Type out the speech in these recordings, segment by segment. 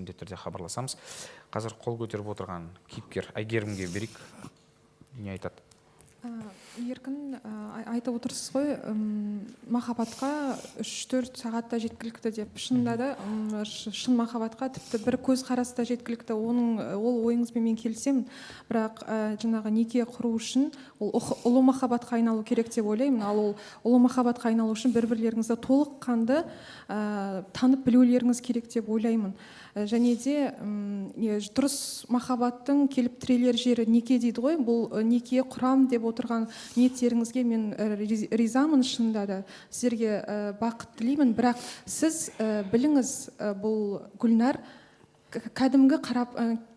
міндетті түрде хабарласамыз. Қазір қол көтеріп отырған кейіпкер Айгерімге берейік. Не айтады? Еркін айтып отырсыз ғой, махаббатқа 3-4 сағатта жеткілікті деп. Шынында да шын махаббатқа тіпті бір көз қараста жеткілікті. Ол ойыңызбен мен келісемін. Бірақ жаңағы неке құру үшін ол ұлы махаббатқа айналу керек деп ойлаймын. Ал ол ұлы махаббатқа айналу үшін бір-бірлеріңізді толыққанды танып білулеріңіз керек деп ойлаймын. Және де дұрыс махаббаттың келіп тірелер жері неке дейді ғой. Бұл неке құрам деп отырған ниеттеріңізге мен ризамын шынында да. Сіздерге бақыт тілеймін. Бірақ сіз біліңіз, бұл Гүлнар кәдімгі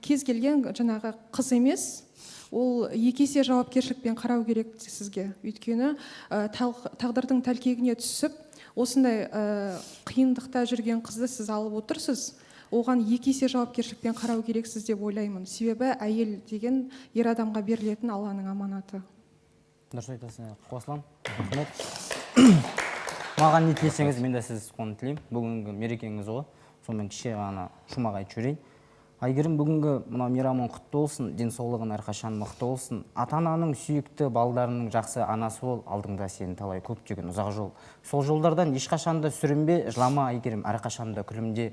кез келген жаңағы қыз емес. Ол екі есе жауапкершілікпен қарау керек сізге. Өйткені тағдырдың тәлкегіне түсіп, осындай қиындықта жүрген қызды сіз алып отырсыз. Оған екі есе жауапкершілікпен қарау керексіз деп ойлаймын. Себебі әйел деген ер адамға берілетін Алланың аманаты. Дұрыс айтасың, қосыламын. Рахмет. Маған не тілесеңіз, мен де сіз оны тілеймін. Бүгінгі мерекеңіз ғой. Сонымен кеше ғана шумақ айтып жіберейін. Айгерім, бүгінгі мына мейрамың құтты болсын, денсаулығың әрқашан мықты болсын. Ата-ананың сүйікті балдарының жақсы анасы бол, алдыңда сені талай көптеген ұзақ жол. Сол жолдардан ешқашан да сүрінбе, жылама Айгерім, әрқашан да күлімде.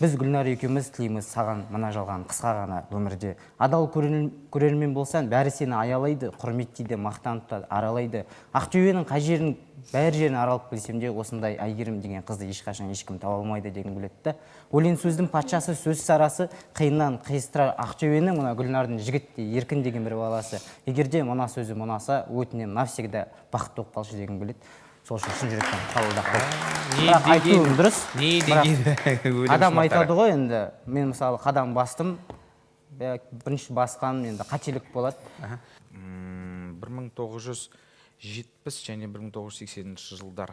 Біз Гүлнар екеуміз тілейміз саған мына жалған қысқа ғана өмірде. Адал көрермен болсаң, бәрі сені аялайды, құрметтейді, мақтанып аралайды. Ақтөбенің қай жерін, бәрі жерін аралып білсем де, осындай Айгерім деген қызды ешқашан ешкім таба алмайды деген білетті. Өлең сөздің патшасы, сөз сарасы, қиыннан қиыстырар Ақтөбенің мына Гүлнардың жігітте еркін деген бір баласы. Егерде мына сөзі мұнаса, өтінем навсегда бақытты болып қалшы деген білет. Сол үшін шын жүректен қабылдап қойдым. Бірақ айтуым дұрыс. Адам айтады ғой, енді мен мысалы қадам бастым, бірінші басқан енді қателік болады. 1970 және 1980 жылдар